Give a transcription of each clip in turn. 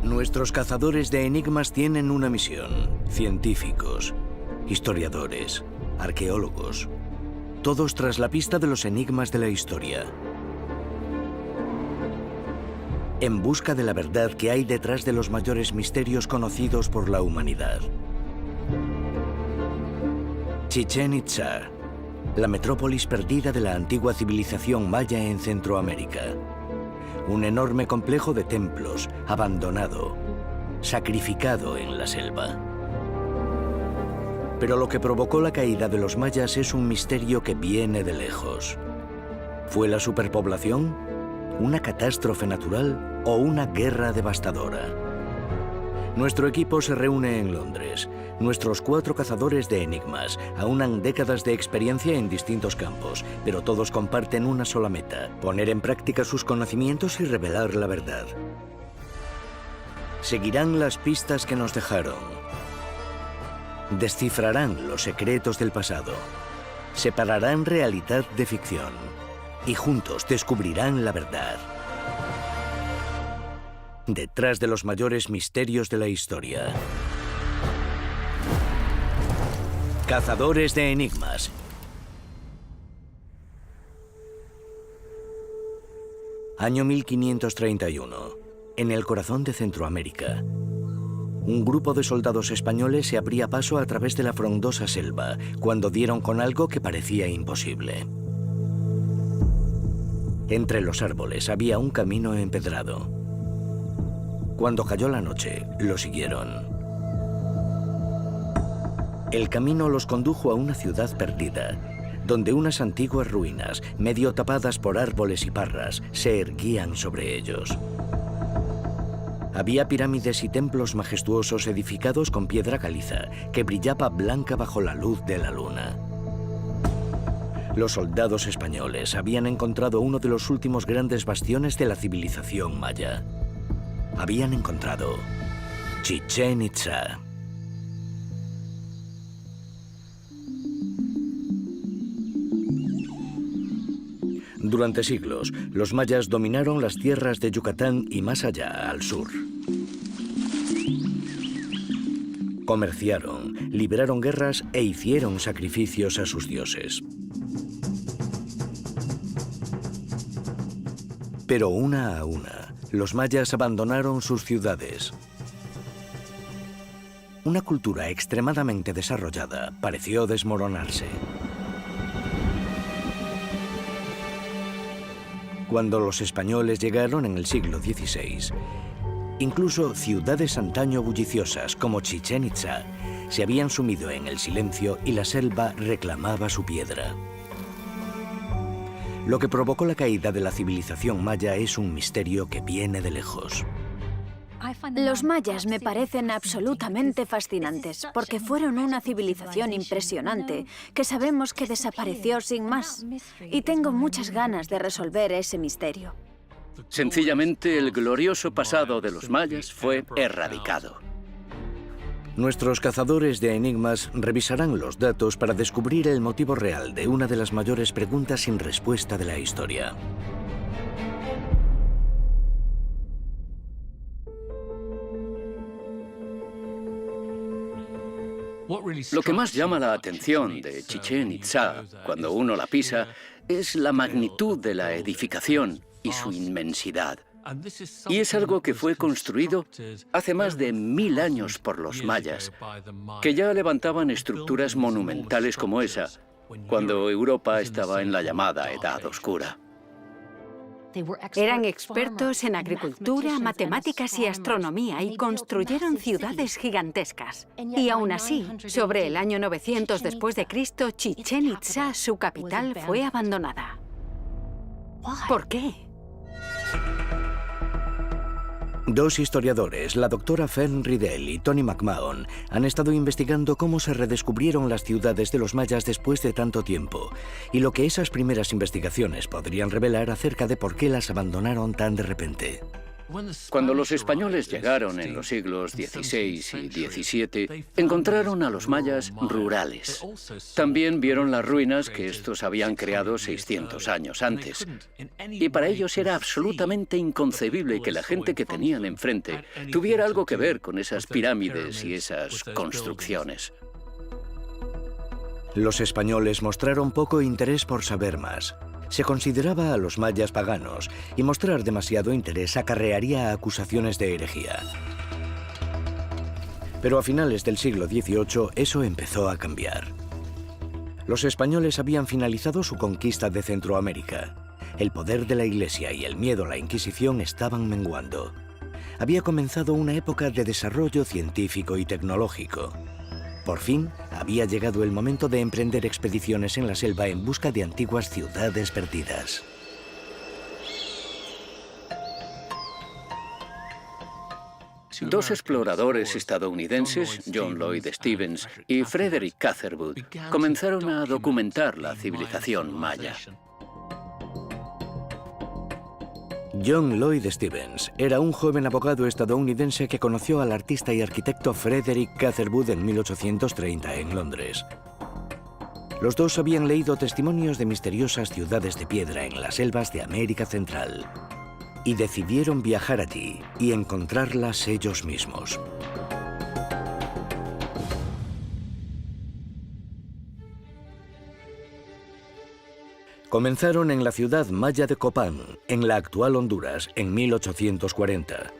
Nuestros cazadores de enigmas tienen una misión. Científicos, historiadores, arqueólogos, todos tras la pista de los enigmas de la historia. En busca de la verdad que hay detrás de los mayores misterios conocidos por la humanidad. Chichén Itzá, la metrópolis perdida de la antigua civilización maya en Centroamérica. Un enorme complejo de templos, abandonado, sacrificado en la selva. Pero lo que provocó la caída de los mayas es un misterio que viene de lejos. ¿Fue la superpoblación, una catástrofe natural o una guerra devastadora? Nuestro equipo se reúne en Londres. Nuestros 4 cazadores de enigmas aunan décadas de experiencia en distintos campos, pero todos comparten una sola meta: poner en práctica sus conocimientos y revelar la verdad. Seguirán las pistas que nos dejaron. Descifrarán los secretos del pasado. Separarán realidad de ficción. Y juntos descubrirán la verdad. Detrás de los mayores misterios de la historia. Cazadores de enigmas. Año 1531. En el corazón de Centroamérica. Un grupo de soldados españoles se abría paso a través de la frondosa selva cuando dieron con algo que parecía imposible. Entre los árboles había un camino empedrado. Cuando cayó la noche, lo siguieron. El camino los condujo a una ciudad perdida, donde unas antiguas ruinas, medio tapadas por árboles y parras, se erguían sobre ellos. Había pirámides y templos majestuosos edificados con piedra caliza, que brillaba blanca bajo la luz de la luna. Los soldados españoles habían encontrado uno de los últimos grandes bastiones de la civilización maya. Habían encontrado Chichén Itzá. Durante siglos, los mayas dominaron las tierras de Yucatán y más allá, al sur. Comerciaron, libraron guerras e hicieron sacrificios a sus dioses. Pero una a una, los mayas abandonaron sus ciudades. Una cultura extremadamente desarrollada pareció desmoronarse. Cuando los españoles llegaron en el siglo XVI, incluso ciudades antaño bulliciosas como Chichén Itzá se habían sumido en el silencio y la selva reclamaba su piedra. Lo que provocó la caída de la civilización maya es un misterio que viene de lejos. Los mayas me parecen absolutamente fascinantes, porque fueron una civilización impresionante que sabemos que desapareció sin más. Y tengo muchas ganas de resolver ese misterio. Sencillamente, el glorioso pasado de los mayas fue erradicado. Nuestros cazadores de enigmas revisarán los datos para descubrir el motivo real de una de las mayores preguntas sin respuesta de la historia. Lo que más llama la atención de Chichén Itzá, cuando uno la pisa, es la magnitud de la edificación y su inmensidad. Y es algo que fue construido hace más de 1000 años por los mayas, que ya levantaban estructuras monumentales como esa, cuando Europa estaba en la llamada Edad Oscura. Eran expertos en agricultura, matemáticas y astronomía y construyeron ciudades gigantescas. Y aún así, sobre el año 900 después de Cristo, Chichén Itzá, su capital, fue abandonada. ¿Por qué? Dos historiadores, la doctora Fern Riddell y Tony McMahon, han estado investigando cómo se redescubrieron las ciudades de los mayas después de tanto tiempo y lo que esas primeras investigaciones podrían revelar acerca de por qué las abandonaron tan de repente. Cuando los españoles llegaron en los siglos XVI y XVII, encontraron a los mayas rurales. También vieron las ruinas que estos habían creado 600 años antes. Y para ellos era absolutamente inconcebible que la gente que tenían enfrente tuviera algo que ver con esas pirámides y esas construcciones. Los españoles mostraron poco interés por saber más. Se consideraba a los mayas paganos y mostrar demasiado interés acarrearía acusaciones de herejía. Pero a finales del siglo XVIII eso empezó a cambiar. Los españoles habían finalizado su conquista de Centroamérica. El poder de la Iglesia y el miedo a la Inquisición estaban menguando. Había comenzado una época de desarrollo científico y tecnológico. Por fin, había llegado el momento de emprender expediciones en la selva en busca de antiguas ciudades perdidas. Dos exploradores estadounidenses, John Lloyd Stephens y Frederick Catherwood, comenzaron a documentar la civilización maya. John Lloyd Stephens era un joven abogado estadounidense que conoció al artista y arquitecto Frederick Catherwood en 1830 en Londres. Los dos habían leído testimonios de misteriosas ciudades de piedra en las selvas de América Central y decidieron viajar allí y encontrarlas ellos mismos. Comenzaron en la ciudad maya de Copán, en la actual Honduras, en 1840.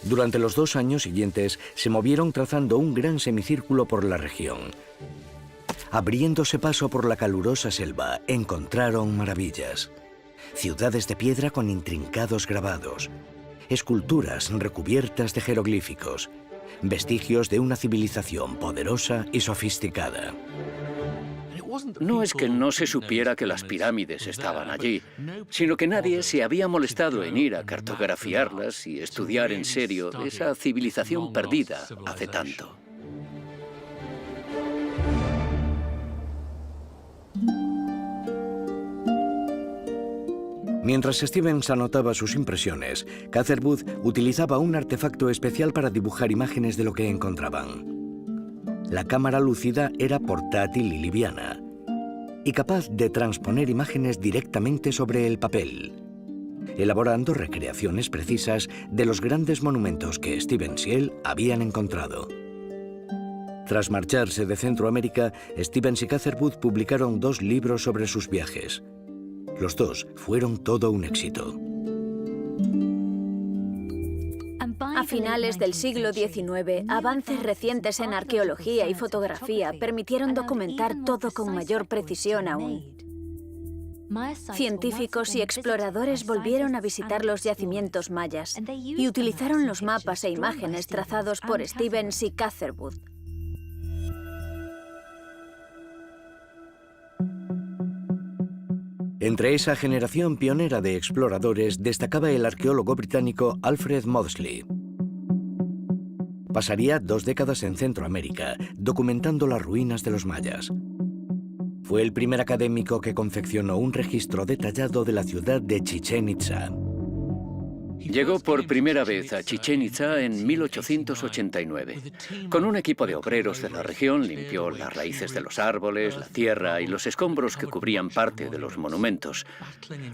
Durante los 2 años siguientes se movieron trazando un gran semicírculo por la región. Abriéndose paso por la calurosa selva, encontraron maravillas. Ciudades de piedra con intrincados grabados, esculturas recubiertas de jeroglíficos, vestigios de una civilización poderosa y sofisticada. No es que no se supiera que las pirámides estaban allí, sino que nadie se había molestado en ir a cartografiarlas y estudiar en serio esa civilización perdida hace tanto. Mientras Stephens anotaba sus impresiones, Catherwood utilizaba un artefacto especial para dibujar imágenes de lo que encontraban. La cámara lúcida era portátil y liviana, y capaz de transponer imágenes directamente sobre el papel, elaborando recreaciones precisas de los grandes monumentos que Stephens y él habían encontrado. Tras marcharse de Centroamérica, Stephens y Catherwood publicaron 2 libros sobre sus viajes. Los 2 fueron todo un éxito. A finales del siglo XIX, avances recientes en arqueología y fotografía permitieron documentar todo con mayor precisión aún. Científicos y exploradores volvieron a visitar los yacimientos mayas y utilizaron los mapas e imágenes trazados por Stephens y Catherwood. Entre esa generación pionera de exploradores destacaba el arqueólogo británico Alfred Maudslay. Pasaría 2 décadas en Centroamérica, documentando las ruinas de los mayas. Fue el primer académico que confeccionó un registro detallado de la ciudad de Chichén Itzá. Llegó por primera vez a Chichén Itzá en 1889. Con un equipo de obreros de la región limpió las raíces de los árboles, la tierra y los escombros que cubrían parte de los monumentos.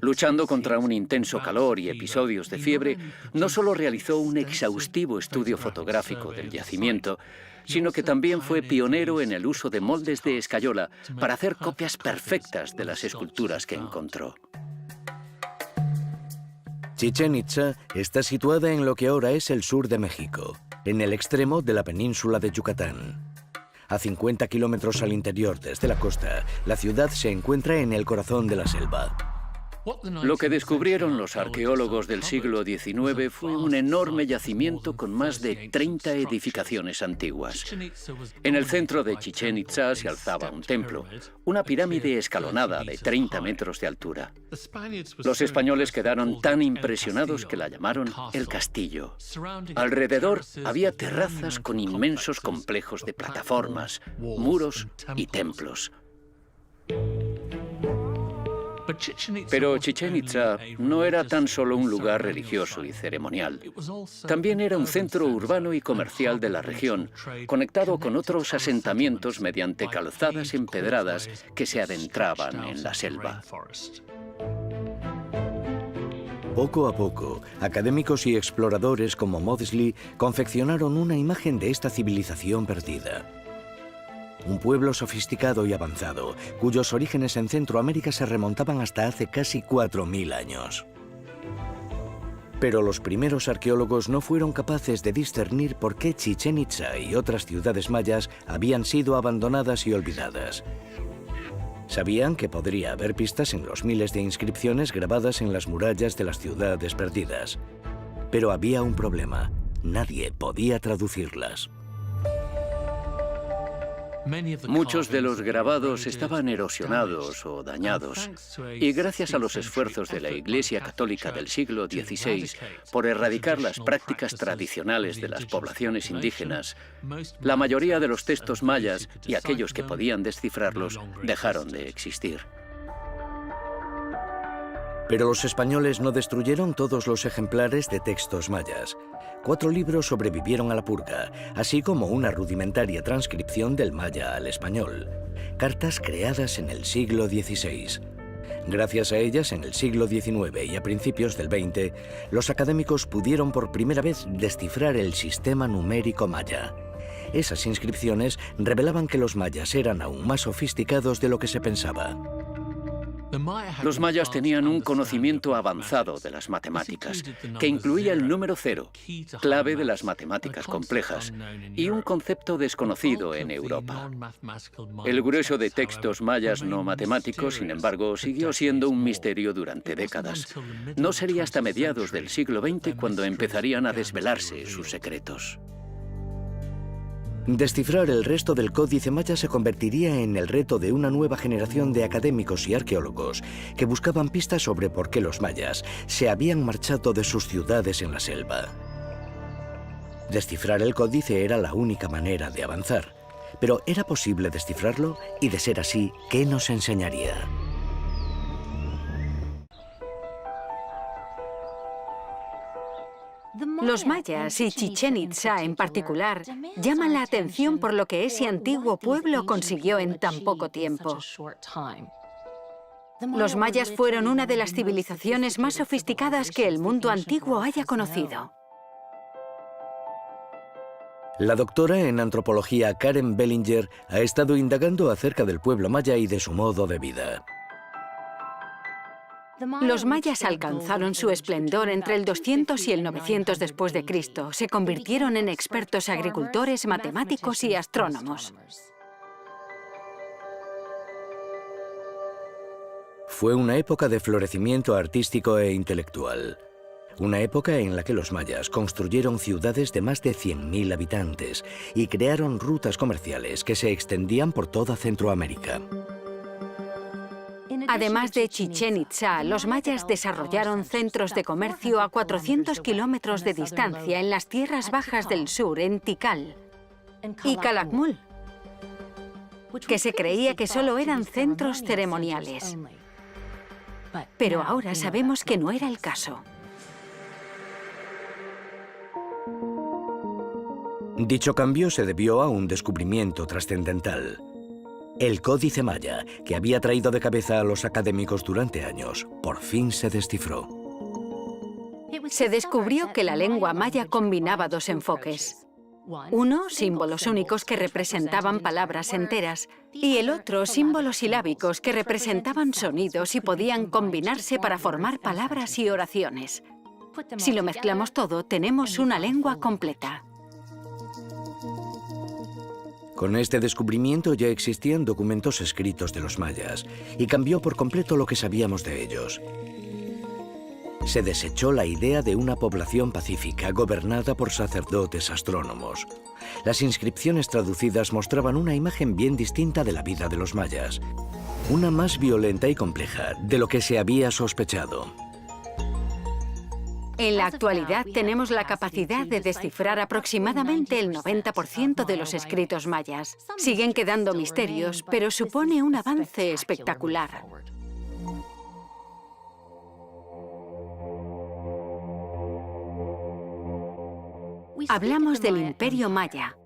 Luchando contra un intenso calor y episodios de fiebre, no solo realizó un exhaustivo estudio fotográfico del yacimiento, sino que también fue pionero en el uso de moldes de escayola para hacer copias perfectas de las esculturas que encontró. Chichén Itzá está situada en lo que ahora es el sur de México, en el extremo de la península de Yucatán. A 50 kilómetros al interior desde la costa, la ciudad se encuentra en el corazón de la selva. Lo que descubrieron los arqueólogos del siglo XIX fue un enorme yacimiento con más de 30 edificaciones antiguas. En el centro de Chichén Itzá se alzaba un templo, una pirámide escalonada de 30 metros de altura. Los españoles quedaron tan impresionados que la llamaron el castillo. Alrededor había terrazas con inmensos complejos de plataformas, muros y templos. Pero Chichén Itzá no era tan solo un lugar religioso y ceremonial. También era un centro urbano y comercial de la región, conectado con otros asentamientos mediante calzadas empedradas que se adentraban en la selva. Poco a poco, académicos y exploradores como Maudsley confeccionaron una imagen de esta civilización perdida. Un pueblo sofisticado y avanzado, cuyos orígenes en Centroamérica se remontaban hasta hace casi 4000 años. Pero los primeros arqueólogos no fueron capaces de discernir por qué Chichén Itzá y otras ciudades mayas habían sido abandonadas y olvidadas. Sabían que podría haber pistas en los miles de inscripciones grabadas en las murallas de las ciudades perdidas. Pero había un problema: nadie podía traducirlas. Muchos de los grabados estaban erosionados o dañados, y gracias a los esfuerzos de la Iglesia Católica del siglo XVI por erradicar las prácticas tradicionales de las poblaciones indígenas, la mayoría de los textos mayas y aquellos que podían descifrarlos dejaron de existir. Pero los españoles no destruyeron todos los ejemplares de textos mayas. 4 libros sobrevivieron a la purga, así como una rudimentaria transcripción del maya al español. Cartas creadas en el siglo XVI. Gracias a ellas, en el siglo XIX y a principios del XX, los académicos pudieron por primera vez descifrar el sistema numérico maya. Esas inscripciones revelaban que los mayas eran aún más sofisticados de lo que se pensaba. Los mayas tenían un conocimiento avanzado de las matemáticas, que incluía el número 0, clave de las matemáticas complejas, y un concepto desconocido en Europa. El grueso de textos mayas no matemáticos, sin embargo, siguió siendo un misterio durante décadas. No sería hasta mediados del siglo XX cuando empezarían a desvelarse sus secretos. Descifrar el resto del códice maya se convertiría en el reto de una nueva generación de académicos y arqueólogos que buscaban pistas sobre por qué los mayas se habían marchado de sus ciudades en la selva. Descifrar el códice era la única manera de avanzar, pero ¿era posible descifrarlo? Y de ser así, ¿qué nos enseñaría? Los mayas y Chichén Itzá en particular llaman la atención por lo que ese antiguo pueblo consiguió en tan poco tiempo. Los mayas fueron una de las civilizaciones más sofisticadas que el mundo antiguo haya conocido. La doctora en antropología Karen Bellinger ha estado indagando acerca del pueblo maya y de su modo de vida. Los mayas alcanzaron su esplendor entre el 200 y el 900 después de Cristo. Se convirtieron en expertos agricultores, matemáticos y astrónomos. Fue una época de florecimiento artístico e intelectual. Una época en la que los mayas construyeron ciudades de más de 100.000 habitantes y crearon rutas comerciales que se extendían por toda Centroamérica. Además de Chichén Itzá, los mayas desarrollaron centros de comercio a 400 kilómetros de distancia en las tierras bajas del sur, en Tikal y Calakmul, que se creía que solo eran centros ceremoniales. Pero ahora sabemos que no era el caso. Dicho cambio se debió a un descubrimiento trascendental. El códice maya, que había traído de cabeza a los académicos durante años, por fin se descifró. Se descubrió que la lengua maya combinaba 2 enfoques. Uno, símbolos únicos que representaban palabras enteras, y el otro, símbolos silábicos que representaban sonidos y podían combinarse para formar palabras y oraciones. Si lo mezclamos todo, tenemos una lengua completa. Con este descubrimiento ya existían documentos escritos de los mayas y cambió por completo lo que sabíamos de ellos. Se desechó la idea de una población pacífica gobernada por sacerdotes astrónomos. Las inscripciones traducidas mostraban una imagen bien distinta de la vida de los mayas, una más violenta y compleja de lo que se había sospechado. En la actualidad tenemos la capacidad de descifrar aproximadamente el 90% de los escritos mayas. Siguen quedando misterios, pero supone un avance espectacular. Hablamos del Imperio Maya,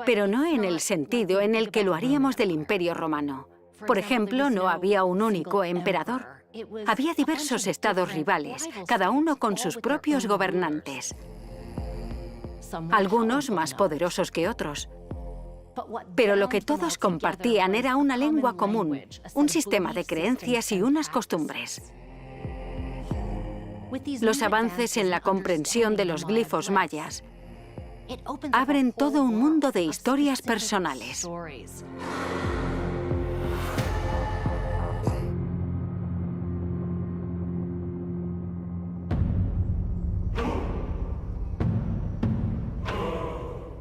pero no en el sentido en el que lo haríamos del Imperio Romano. Por ejemplo, no había un único emperador. Había diversos estados rivales, cada uno con sus propios gobernantes. Algunos más poderosos que otros. Pero lo que todos compartían era una lengua común, un sistema de creencias y unas costumbres. Los avances en la comprensión de los glifos mayas abren todo un mundo de historias personales.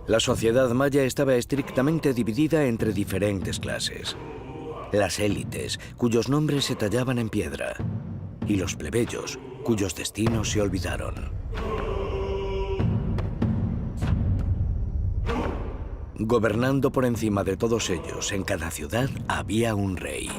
La sociedad maya estaba estrictamente dividida entre diferentes clases. Las élites, cuyos nombres se tallaban en piedra, y los plebeyos, cuyos destinos se olvidaron. Gobernando por encima de todos ellos, en cada ciudad había un rey.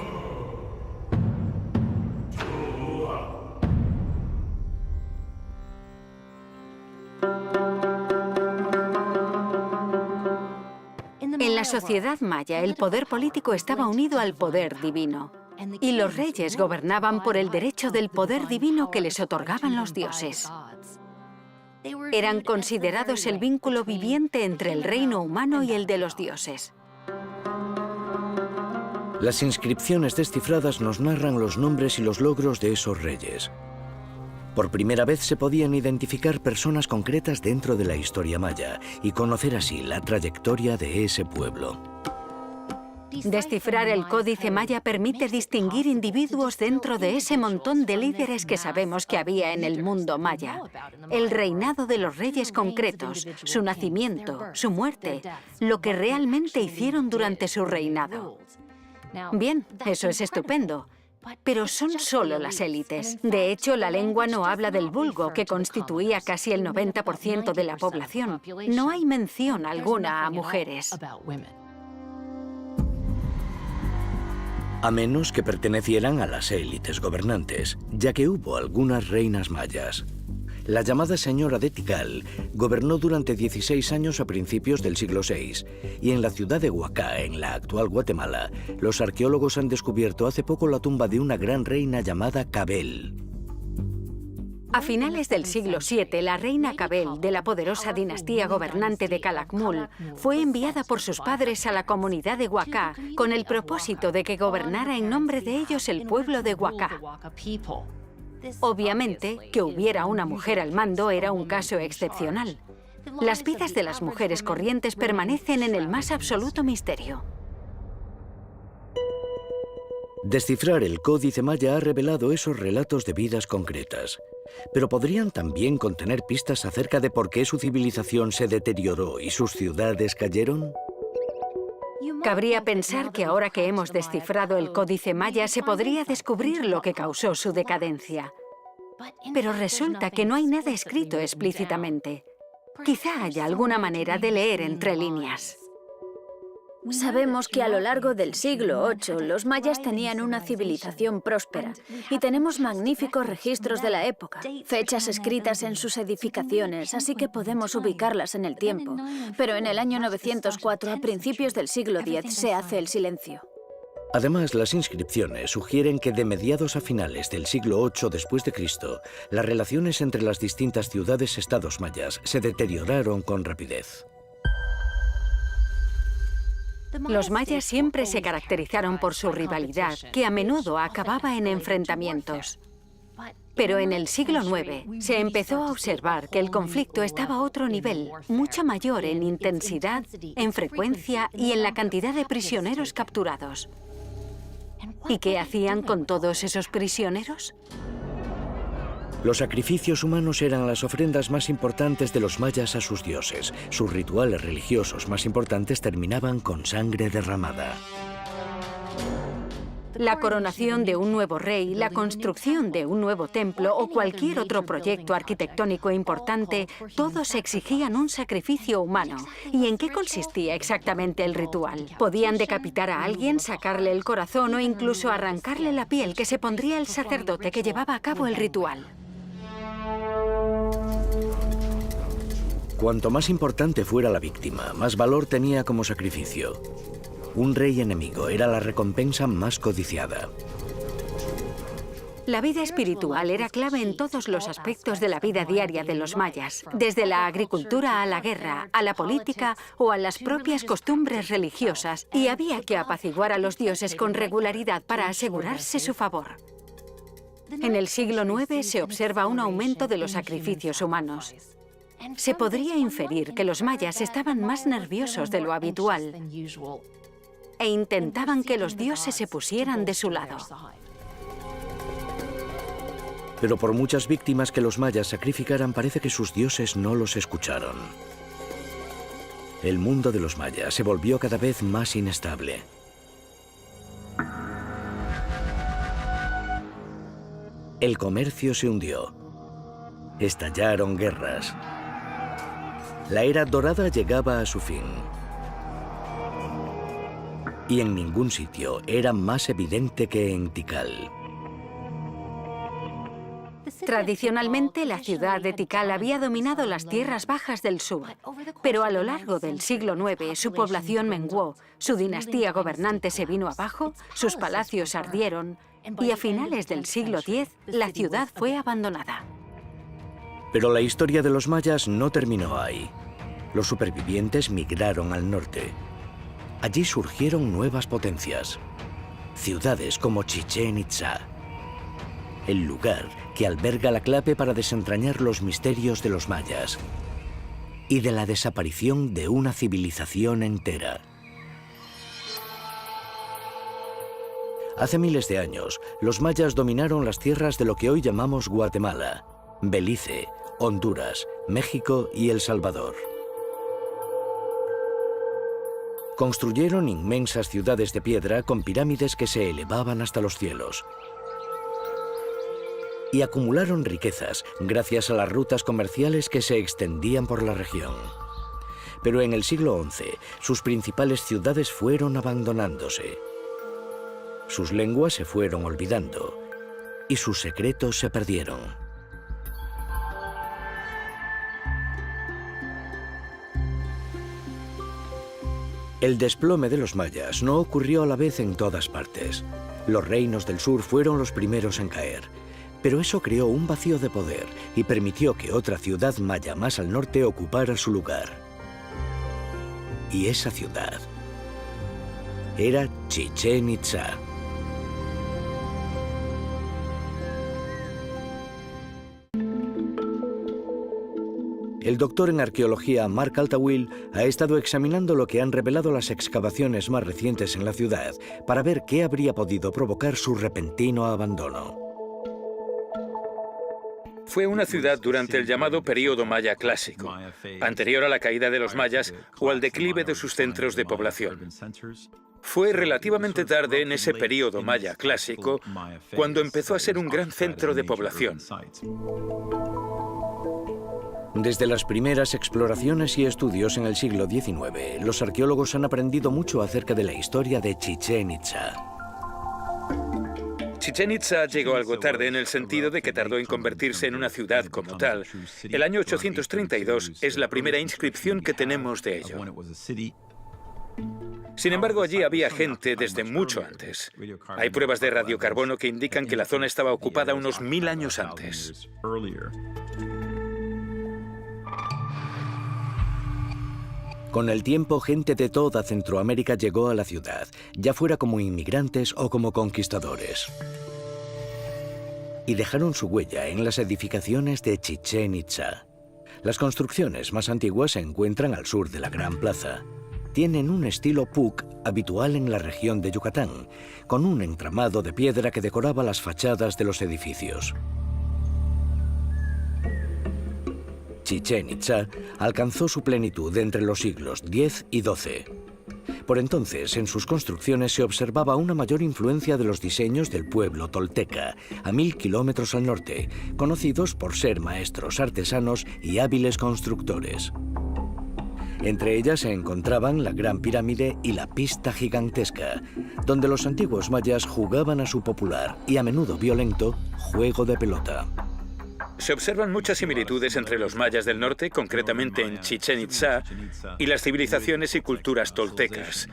En la sociedad maya, el poder político estaba unido al poder divino, y los reyes gobernaban por el derecho del poder divino que les otorgaban los dioses. Eran considerados el vínculo viviente entre el reino humano y el de los dioses. Las inscripciones descifradas nos narran los nombres y los logros de esos reyes. Por primera vez se podían identificar personas concretas dentro de la historia maya y conocer así la trayectoria de ese pueblo. Descifrar el códice maya permite distinguir individuos dentro de ese montón de líderes que sabemos que había en el mundo maya. El reinado de los reyes concretos, su nacimiento, su muerte, lo que realmente hicieron durante su reinado. Bien, eso es estupendo. Pero son solo las élites. De hecho, la lengua no habla del vulgo, que constituía casi el 90% de la población. No hay mención alguna a mujeres. A menos que pertenecieran a las élites gobernantes, ya que hubo algunas reinas mayas. La llamada Señora de Tikal gobernó durante 16 años a principios del siglo VI, y en la ciudad de Huacá, en la actual Guatemala, los arqueólogos han descubierto hace poco la tumba de una gran reina llamada Cabel. A finales del siglo VII, la reina Cabel, de la poderosa dinastía gobernante de Calakmul, fue enviada por sus padres a la comunidad de Huacá con el propósito de que gobernara en nombre de ellos el pueblo de Huacá. Obviamente, que hubiera una mujer al mando era un caso excepcional. Las vidas de las mujeres corrientes permanecen en el más absoluto misterio. Descifrar el códice maya ha revelado esos relatos de vidas concretas, pero podrían también contener pistas acerca de por qué su civilización se deterioró y sus ciudades cayeron. Cabría pensar que ahora que hemos descifrado el códice maya se podría descubrir lo que causó su decadencia. Pero resulta que no hay nada escrito explícitamente. Quizá haya alguna manera de leer entre líneas. Sabemos que a lo largo del siglo VIII los mayas tenían una civilización próspera y tenemos magníficos registros de la época, fechas escritas en sus edificaciones, así que podemos ubicarlas en el tiempo. Pero en el año 904, a principios del siglo X, se hace el silencio. Además, las inscripciones sugieren que de mediados a finales del siglo VIII después de Cristo, las relaciones entre las distintas ciudades-estados mayas se deterioraron con rapidez. Los mayas siempre se caracterizaron por su rivalidad, que a menudo acababa en enfrentamientos. Pero en el siglo IX se empezó a observar que el conflicto estaba a otro nivel, mucho mayor en intensidad, en frecuencia y en la cantidad de prisioneros capturados. ¿Y qué hacían con todos esos prisioneros? Los sacrificios humanos eran las ofrendas más importantes de los mayas a sus dioses. Sus rituales religiosos más importantes terminaban con sangre derramada. La coronación de un nuevo rey, la construcción de un nuevo templo o cualquier otro proyecto arquitectónico importante, todos exigían un sacrificio humano. ¿Y en qué consistía exactamente el ritual? Podían decapitar a alguien, sacarle el corazón o incluso arrancarle la piel que se pondría el sacerdote que llevaba a cabo el ritual. Cuanto más importante fuera la víctima, más valor tenía como sacrificio. Un rey enemigo era la recompensa más codiciada. La vida espiritual era clave en todos los aspectos de la vida diaria de los mayas, desde la agricultura a la guerra, a la política o a las propias costumbres religiosas, y había que apaciguar a los dioses con regularidad para asegurarse su favor. En el siglo IX se observa un aumento de los sacrificios humanos. Se podría inferir que los mayas estaban más nerviosos de lo habitual e intentaban que los dioses se pusieran de su lado. Pero por muchas víctimas que los mayas sacrificaran, parece que sus dioses no los escucharon. El mundo de los mayas se volvió cada vez más inestable. El comercio se hundió. Estallaron guerras. La era dorada llegaba a su fin. Y en ningún sitio era más evidente que en Tikal. Tradicionalmente, la ciudad de Tikal había dominado las tierras bajas del sur, pero a lo largo del siglo IX su población menguó, su dinastía gobernante se vino abajo, sus palacios ardieron, y a finales del siglo X la ciudad fue abandonada. Pero la historia de los mayas no terminó ahí. Los supervivientes migraron al norte. Allí surgieron nuevas potencias. Ciudades como Chichén Itzá, el lugar que alberga la clave para desentrañar los misterios de los mayas y de la desaparición de una civilización entera. Hace miles de años, los mayas dominaron las tierras de lo que hoy llamamos Guatemala, Belice, Honduras, México y El Salvador. Construyeron inmensas ciudades de piedra con pirámides que se elevaban hasta los cielos. Y acumularon riquezas gracias a las rutas comerciales que se extendían por la región. Pero en el siglo XI, sus principales ciudades fueron abandonándose. Sus lenguas se fueron olvidando y sus secretos se perdieron. El desplome de los mayas no ocurrió a la vez en todas partes. Los reinos del sur fueron los primeros en caer. Pero eso creó un vacío de poder y permitió que otra ciudad maya más al norte ocupara su lugar. Y esa ciudad era Chichén Itzá. El doctor en arqueología Mark Altawill ha estado examinando lo que han revelado las excavaciones más recientes en la ciudad para ver qué habría podido provocar su repentino abandono. Fue una ciudad durante el llamado período maya clásico, anterior a la caída de los mayas o al declive de sus centros de población. Fue relativamente tarde en ese período maya clásico cuando empezó a ser un gran centro de población. Desde las primeras exploraciones y estudios en el siglo XIX, los arqueólogos han aprendido mucho acerca de la historia de Chichén Itzá. Chichén Itzá llegó algo tarde en el sentido de que tardó en convertirse en una ciudad como tal. El año 832 es la primera inscripción que tenemos de ello. Sin embargo, allí había gente desde mucho antes. Hay pruebas de radiocarbono que indican que la zona estaba ocupada unos 1000 años antes. Con el tiempo, gente de toda Centroamérica llegó a la ciudad, ya fuera como inmigrantes o como conquistadores. Y dejaron su huella en las edificaciones de Chichén Itzá. Las construcciones más antiguas se encuentran al sur de la Gran Plaza. Tienen un estilo puc habitual en la región de Yucatán, con un entramado de piedra que decoraba las fachadas de los edificios. Chichén Itzá alcanzó su plenitud entre los siglos X y XII. Por entonces, en sus construcciones se observaba una mayor influencia de los diseños del pueblo tolteca, a 1000 kilómetros al norte, conocidos por ser maestros artesanos y hábiles constructores. Entre ellas se encontraban la Gran Pirámide y la Pista Gigantesca, donde los antiguos mayas jugaban a su popular y a menudo violento juego de pelota. Se observan muchas similitudes entre los mayas del norte, concretamente en Chichén Itzá, y las civilizaciones y culturas toltecas.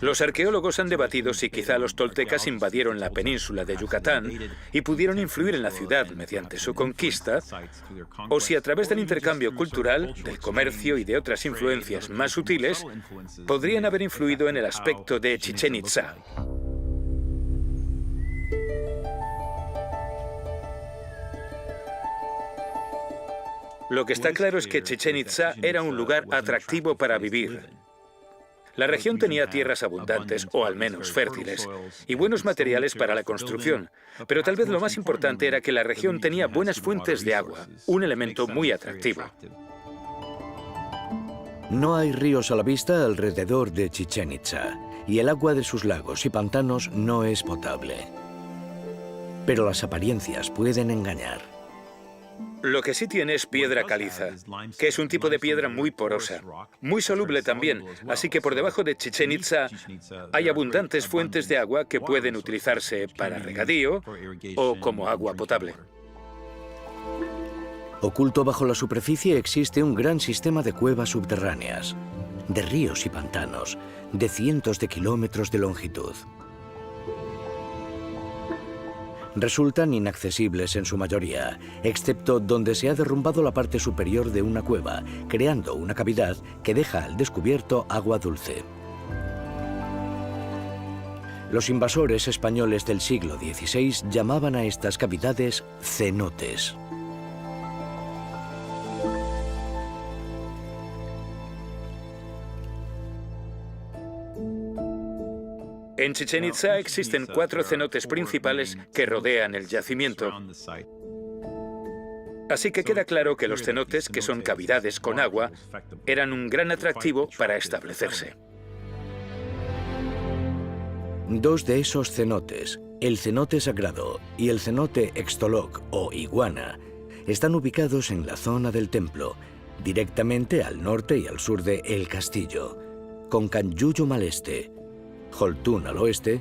Los arqueólogos han debatido si quizá los toltecas invadieron la península de Yucatán y pudieron influir en la ciudad mediante su conquista, o si a través del intercambio cultural, del comercio y de otras influencias más sutiles, podrían haber influido en el aspecto de Chichén Itzá. Lo que está claro es que Chichén Itzá era un lugar atractivo para vivir. La región tenía tierras abundantes, o al menos fértiles, y buenos materiales para la construcción, pero tal vez lo más importante era que la región tenía buenas fuentes de agua, un elemento muy atractivo. No hay ríos a la vista alrededor de Chichén Itzá, y el agua de sus lagos y pantanos no es potable. Pero las apariencias pueden engañar. Lo que sí tiene es piedra caliza, que es un tipo de piedra muy porosa, muy soluble también, así que por debajo de Chichén Itzá hay abundantes fuentes de agua que pueden utilizarse para regadío o como agua potable. Oculto bajo la superficie existe un gran sistema de cuevas subterráneas, de ríos y pantanos, de cientos de kilómetros de longitud. Resultan inaccesibles en su mayoría, excepto donde se ha derrumbado la parte superior de una cueva, creando una cavidad que deja al descubierto agua dulce. Los invasores españoles del siglo XVI llamaban a estas cavidades cenotes. En Chichén Itzá existen 4 cenotes principales que rodean el yacimiento. Así que queda claro que los cenotes, que son cavidades con agua, eran un gran atractivo para establecerse. 2 de esos cenotes, el cenote sagrado y el cenote Extoloc o iguana, están ubicados en la zona del templo, directamente al norte y al sur de El Castillo, con Canyuyum al este, Holtún al oeste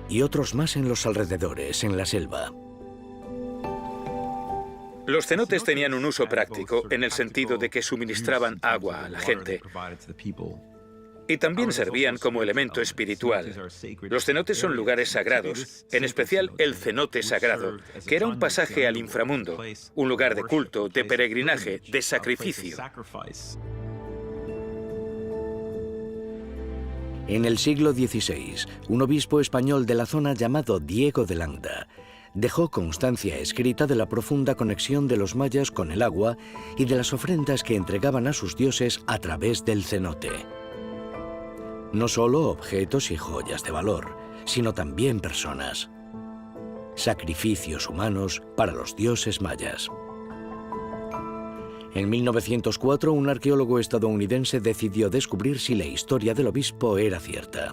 y otros más en los alrededores, en la selva. Los cenotes tenían un uso práctico en el sentido de que suministraban agua a la gente y también servían como elemento espiritual. Los cenotes son lugares sagrados, en especial el cenote sagrado, que era un pasaje al inframundo, un lugar de culto, de peregrinaje, de sacrificio. En el siglo XVI, un obispo español de la zona llamado Diego de Landa dejó constancia escrita de la profunda conexión de los mayas con el agua y de las ofrendas que entregaban a sus dioses a través del cenote. No solo objetos y joyas de valor, sino también personas. Sacrificios humanos para los dioses mayas. En 1904, un arqueólogo estadounidense decidió descubrir si la historia del obispo era cierta.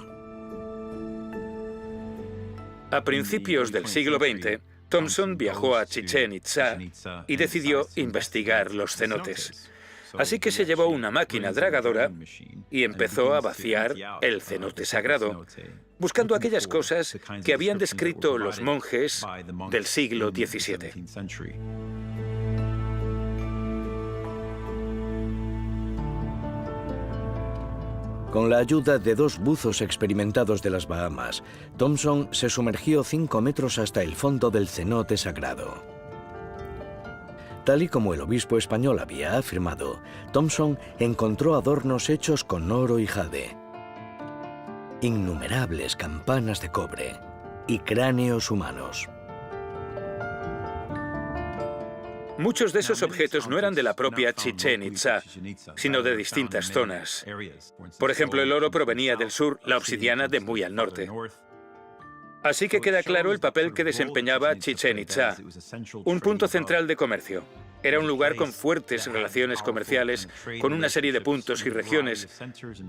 A principios del siglo XX, Thompson viajó a Chichén Itzá y decidió investigar los cenotes. Así que se llevó una máquina dragadora y empezó a vaciar el cenote sagrado, buscando aquellas cosas que habían descrito los monjes del siglo XVII. Con la ayuda de 2 buzos experimentados de las Bahamas, Thompson se sumergió 5 metros hasta el fondo del cenote sagrado. Tal y como el obispo español había afirmado, Thompson encontró adornos hechos con oro y jade, innumerables campanas de cobre y cráneos humanos. Muchos de esos objetos no eran de la propia Chichén Itzá, sino de distintas zonas. Por ejemplo, el oro provenía del sur, la obsidiana de muy al norte. Así que queda claro el papel que desempeñaba Chichén Itzá, un punto central de comercio. Era un lugar con fuertes relaciones comerciales, con una serie de puntos y regiones,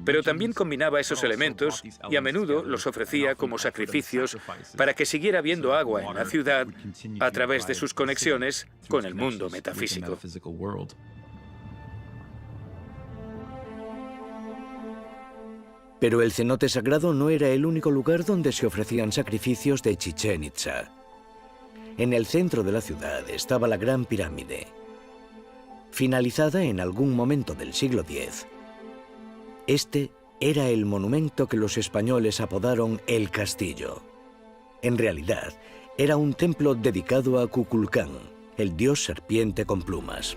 pero también combinaba esos elementos y a menudo los ofrecía como sacrificios para que siguiera habiendo agua en la ciudad a través de sus conexiones con el mundo metafísico. Pero el cenote sagrado no era el único lugar donde se ofrecían sacrificios de Chichén Itzá. En el centro de la ciudad estaba la Gran Pirámide, finalizada en algún momento del siglo X. Este era el monumento que los españoles apodaron El Castillo. En realidad, era un templo dedicado a Kukulcán, el dios serpiente con plumas.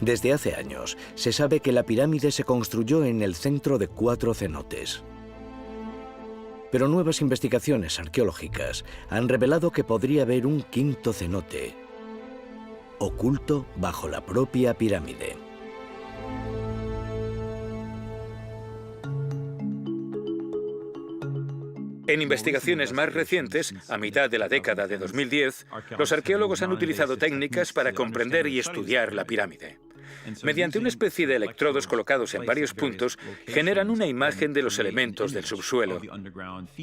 Desde hace años, se sabe que la pirámide se construyó en el centro de 4 cenotes. Pero nuevas investigaciones arqueológicas han revelado que podría haber un 5º cenote, oculto bajo la propia pirámide. En investigaciones más recientes, a mitad de la década de 2010, los arqueólogos han utilizado técnicas para comprender y estudiar la pirámide. Mediante una especie de electrodos colocados en varios puntos, generan una imagen de los elementos del subsuelo.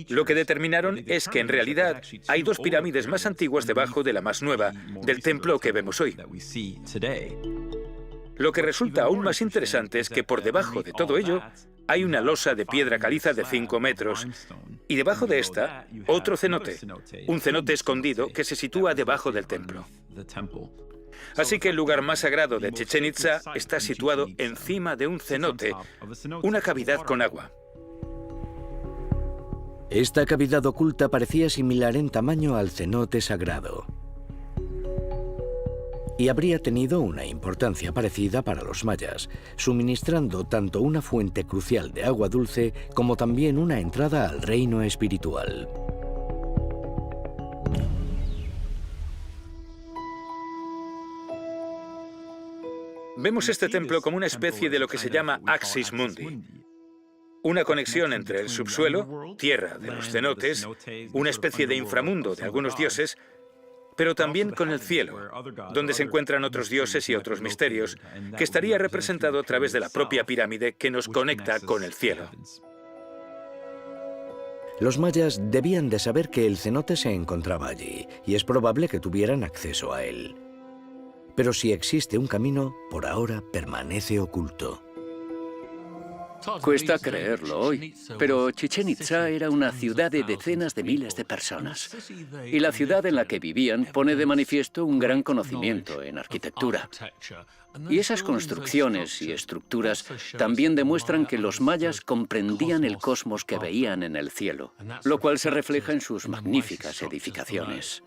Lo que determinaron es que en realidad hay 2 pirámides más antiguas debajo de la más nueva, del templo que vemos hoy. Lo que resulta aún más interesante es que por debajo de todo ello hay una losa de piedra caliza de 5 metros y debajo de esta otro cenote, un cenote escondido que se sitúa debajo del templo. Así que el lugar más sagrado de Chichén Itzá está situado encima de un cenote, una cavidad con agua. Esta cavidad oculta parecía similar en tamaño al cenote sagrado y habría tenido una importancia parecida para los mayas, suministrando tanto una fuente crucial de agua dulce como también una entrada al reino espiritual. Vemos este templo como una especie de lo que se llama Axis Mundi, una conexión entre el subsuelo, tierra de los cenotes, una especie de inframundo de algunos dioses, pero también con el cielo, donde se encuentran otros dioses y otros misterios, que estaría representado a través de la propia pirámide que nos conecta con el cielo. Los mayas debían de saber que el cenote se encontraba allí, y es probable que tuvieran acceso a él. Pero si existe un camino, por ahora permanece oculto. Cuesta creerlo hoy, pero Chichén Itzá era una ciudad de decenas de miles de personas. Y la ciudad en la que vivían pone de manifiesto un gran conocimiento en arquitectura. Y esas construcciones y estructuras también demuestran que los mayas comprendían el cosmos que veían en el cielo, lo cual se refleja en sus magníficas edificaciones.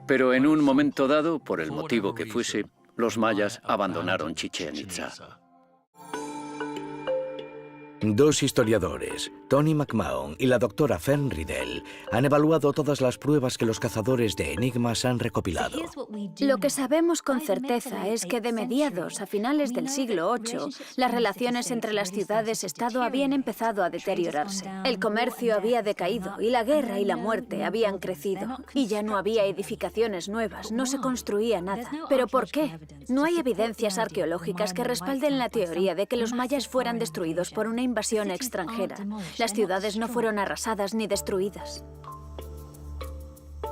Pero en un momento dado, por el motivo que fuese, los mayas abandonaron Chichén Itzá. 2 historiadores, Tony McMahon y la doctora Fern Riddell, han evaluado todas las pruebas que los cazadores de enigmas han recopilado. Lo que sabemos con certeza es que de mediados a finales del siglo VIII, las relaciones entre las ciudades-estado habían empezado a deteriorarse. El comercio había decaído y la guerra y la muerte habían crecido. Y ya no había edificaciones nuevas, no se construía nada. ¿Pero por qué? No hay evidencias arqueológicas que respalden la teoría de que los mayas fueran destruidos por una invasión extranjera. Las ciudades no fueron arrasadas ni destruidas.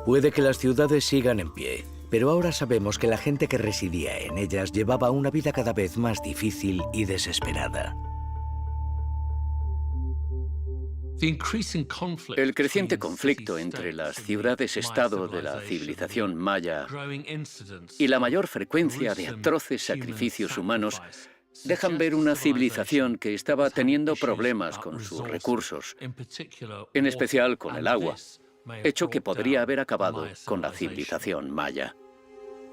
Puede que las ciudades sigan en pie, pero ahora sabemos que la gente que residía en ellas llevaba una vida cada vez más difícil y desesperada. El creciente conflicto entre las ciudades-estado de la civilización maya y la mayor frecuencia de atroces sacrificios humanos dejan ver una civilización que estaba teniendo problemas con sus recursos, en especial con el agua, hecho que podría haber acabado con la civilización maya.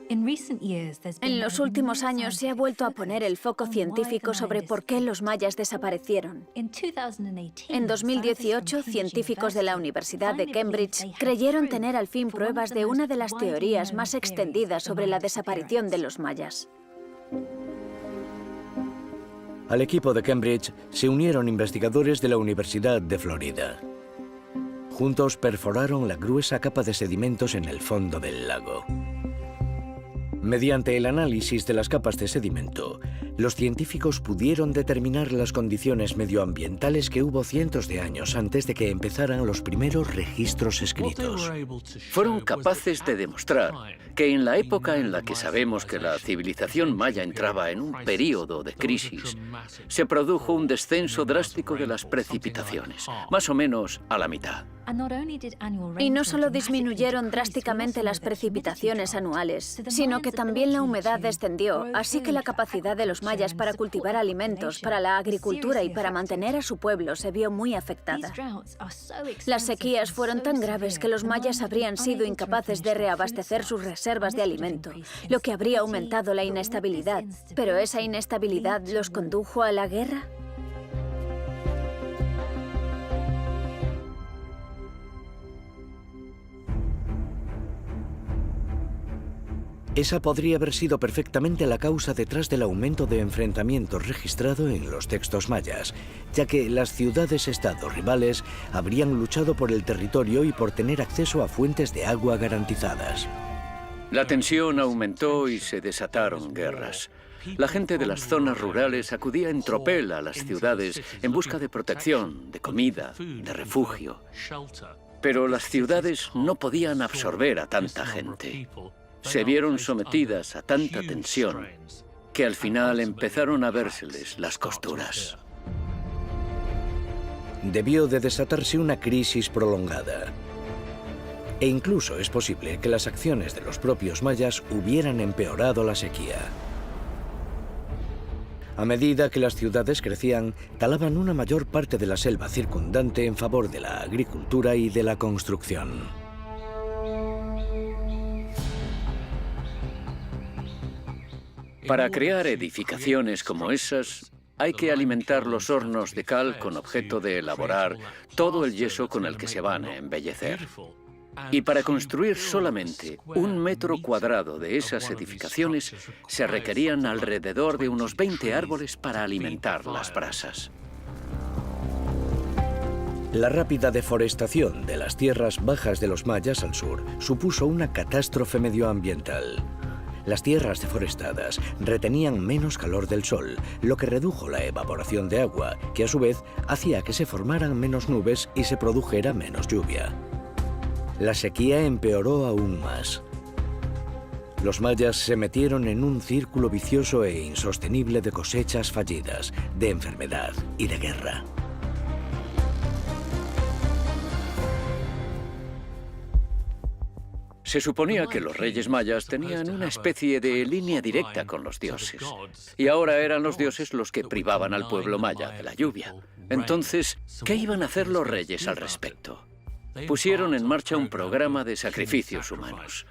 En los últimos años se ha vuelto a poner el foco científico sobre por qué los mayas desaparecieron. En 2018, científicos de la Universidad de Cambridge creyeron tener al fin pruebas de una de las teorías más extendidas sobre la desaparición de los mayas. Al equipo de Cambridge se unieron investigadores de la Universidad de Florida. Juntos perforaron la gruesa capa de sedimentos en el fondo del lago. Mediante el análisis de las capas de sedimento, Los científicos pudieron determinar las condiciones medioambientales que hubo cientos de años antes de que empezaran los primeros registros escritos. Fueron capaces de demostrar que en la época en la que sabemos que la civilización maya entraba en un período de crisis, se produjo un descenso drástico de las precipitaciones, más o menos a la mitad. Y no solo disminuyeron drásticamente las precipitaciones anuales, sino que también la humedad descendió, así que la capacidad de los mayas para cultivar alimentos, para la agricultura y para mantener a su pueblo se vio muy afectada. Las sequías fueron tan graves que los mayas habrían sido incapaces de reabastecer sus reservas de alimento, lo que habría aumentado la inestabilidad. ¿Pero esa inestabilidad los condujo a la guerra? Esa podría haber sido perfectamente la causa detrás del aumento de enfrentamientos registrado en los textos mayas, ya que las ciudades-estado rivales habrían luchado por el territorio y por tener acceso a fuentes de agua garantizadas. La tensión aumentó y se desataron guerras. La gente de las zonas rurales acudía en tropel a las ciudades en busca de protección, de comida, de refugio. Pero las ciudades no podían absorber a tanta gente. Se vieron sometidas a tanta tensión que al final empezaron a vérseles las costuras. Debió de desatarse una crisis prolongada. E incluso es posible que las acciones de los propios mayas hubieran empeorado la sequía. A medida que las ciudades crecían, talaban una mayor parte de la selva circundante en favor de la agricultura y de la construcción. Para crear edificaciones como esas, hay que alimentar los hornos de cal con objeto de elaborar todo el yeso con el que se van a embellecer. Y para construir solamente 1 metro cuadrado de esas edificaciones, se requerían alrededor de unos 20 árboles para alimentar las brasas. La rápida deforestación de las tierras bajas de los mayas al sur supuso una catástrofe medioambiental. Las tierras deforestadas retenían menos calor del sol, lo que redujo la evaporación de agua, que a su vez hacía que se formaran menos nubes y se produjera menos lluvia. La sequía empeoró aún más. Los mayas se metieron en un círculo vicioso e insostenible de cosechas fallidas, de enfermedad y de guerra. Se suponía que los reyes mayas tenían una especie de línea directa con los dioses, y ahora eran los dioses los que privaban al pueblo maya de la lluvia. Entonces, ¿qué iban a hacer los reyes al respecto? Pusieron en marcha un programa de sacrificios humanos.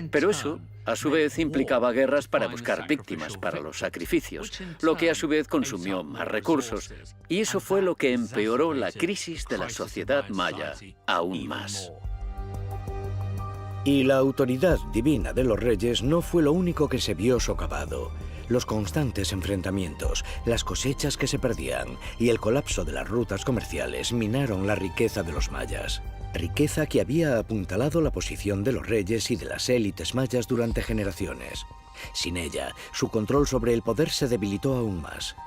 Pero eso, a su vez, implicaba guerras para buscar víctimas para los sacrificios, lo que a su vez consumió más recursos. Y eso fue lo que empeoró la crisis de la sociedad maya aún más. Y la autoridad divina de los reyes no fue lo único que se vio socavado. Los constantes enfrentamientos, las cosechas que se perdían y el colapso de las rutas comerciales minaron la riqueza de los mayas. Riqueza que había apuntalado la posición de los reyes y de las élites mayas durante generaciones. Sin ella, su control sobre el poder se debilitó aún más.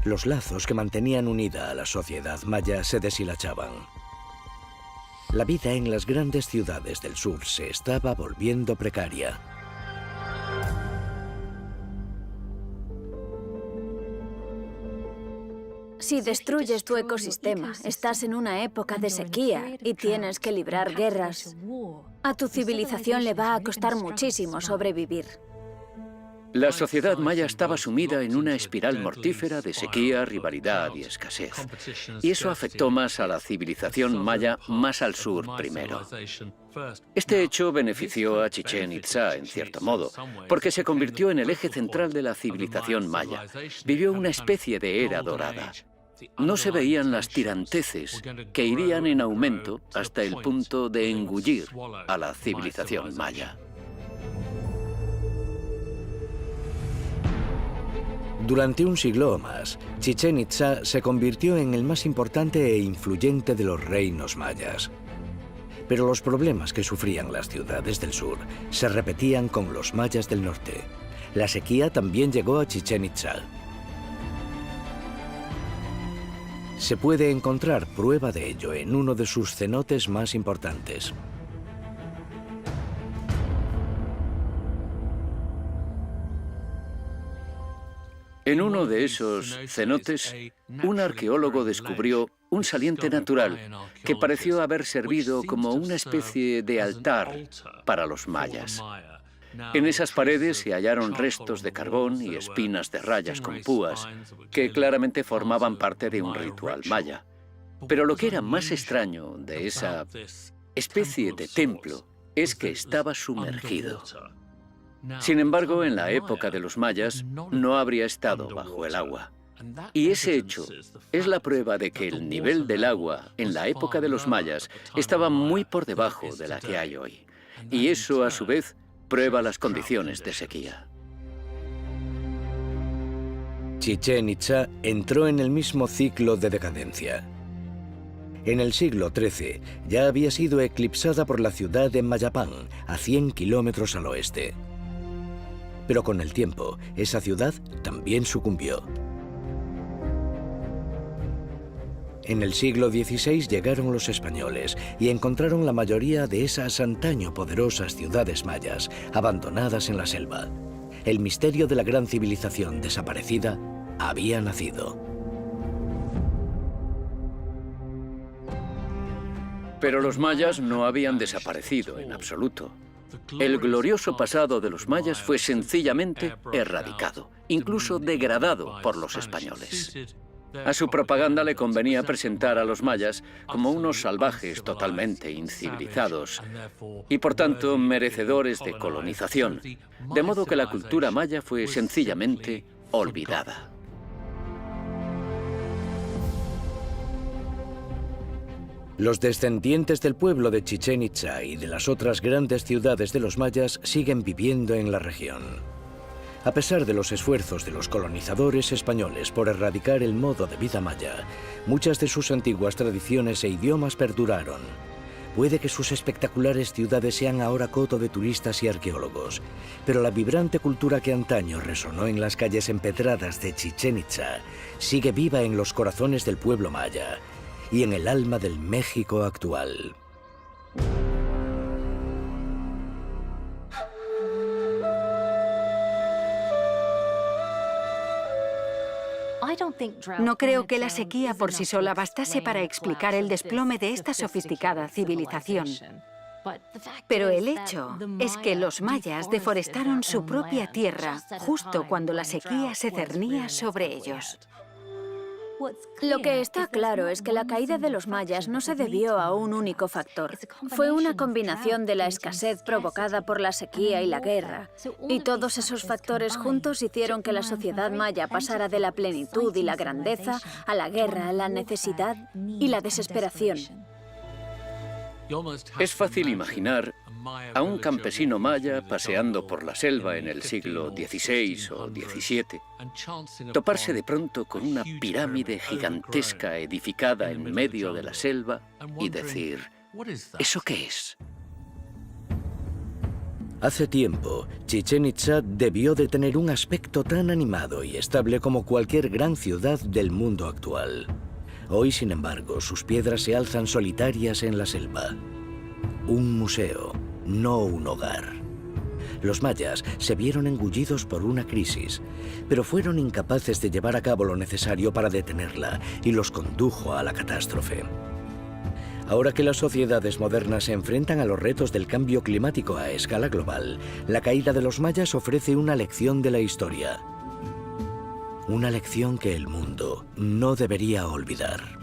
Los lazos que mantenían unida a la sociedad maya se deshilachaban. La vida en las grandes ciudades del sur se estaba volviendo precaria. Si destruyes tu ecosistema, estás en una época de sequía y tienes que librar guerras, a tu civilización le va a costar muchísimo sobrevivir. La sociedad maya estaba sumida en una espiral mortífera de sequía, rivalidad y escasez. Y eso afectó más a la civilización maya más al sur primero. Este hecho benefició a Chichén Itzá en cierto modo, porque se convirtió en el eje central de la civilización maya. Vivió una especie de era dorada. No se veían las tiranteces que irían en aumento hasta el punto de engullir a la civilización maya. Durante un siglo o más, Chichén Itzá se convirtió en el más importante e influyente de los reinos mayas. Pero los problemas que sufrían las ciudades del sur se repetían con los mayas del norte. La sequía también llegó a Chichén Itzá. Se puede encontrar prueba de ello en uno de sus cenotes más importantes. En uno de esos cenotes, un arqueólogo descubrió un saliente natural que pareció haber servido como una especie de altar para los mayas. En esas paredes se hallaron restos de carbón y espinas de rayas con púas, que claramente formaban parte de un ritual maya. Pero lo que era más extraño de esa especie de templo es que estaba sumergido. Sin embargo, en la época de los mayas no habría estado bajo el agua. Y ese hecho es la prueba de que el nivel del agua en la época de los mayas estaba muy por debajo de la que hay hoy. Y eso, a su vez, prueba las condiciones de sequía. Chichén Itzá entró en el mismo ciclo de decadencia. En el siglo XIII ya había sido eclipsada por la ciudad de Mayapán, a 100 kilómetros al oeste. Pero con el tiempo, esa ciudad también sucumbió. En el siglo XVI llegaron los españoles y encontraron la mayoría de esas antaño poderosas ciudades mayas abandonadas en la selva. El misterio de la gran civilización desaparecida había nacido. Pero los mayas no habían desaparecido en absoluto. El glorioso pasado de los mayas fue sencillamente erradicado, incluso degradado por los españoles. A su propaganda le convenía presentar a los mayas como unos salvajes totalmente incivilizados y, por tanto, merecedores de colonización, de modo que la cultura maya fue sencillamente olvidada. Los descendientes del pueblo de Chichén Itzá y de las otras grandes ciudades de los mayas siguen viviendo en la región. A pesar de los esfuerzos de los colonizadores españoles por erradicar el modo de vida maya, muchas de sus antiguas tradiciones e idiomas perduraron. Puede que sus espectaculares ciudades sean ahora coto de turistas y arqueólogos, pero la vibrante cultura que antaño resonó en las calles empedradas de Chichén Itzá sigue viva en los corazones del pueblo maya y en el alma del México actual. No creo que la sequía por sí sola bastase para explicar el desplome de esta sofisticada civilización. Pero el hecho es que los mayas deforestaron su propia tierra justo cuando la sequía se cernía sobre ellos. Lo que está claro es que la caída de los mayas no se debió a un único factor. Fue una combinación de la escasez provocada por la sequía y la guerra. Y todos esos factores juntos hicieron que la sociedad maya pasara de la plenitud y la grandeza a la guerra, a la necesidad y la desesperación. Es fácil imaginar a un campesino maya paseando por la selva en el siglo XVI o XVII, toparse de pronto con una pirámide gigantesca edificada en medio de la selva y decir, ¿eso qué es? Hace tiempo, Chichén Itzá debió de tener un aspecto tan animado y estable como cualquier gran ciudad del mundo actual. Hoy, sin embargo, sus piedras se alzan solitarias en la selva. Un museo, no un hogar. Los mayas se vieron engullidos por una crisis, pero fueron incapaces de llevar a cabo lo necesario para detenerla y los condujo a la catástrofe. Ahora que las sociedades modernas se enfrentan a los retos del cambio climático a escala global, la caída de los mayas ofrece una lección de la historia. Una lección que el mundo no debería olvidar.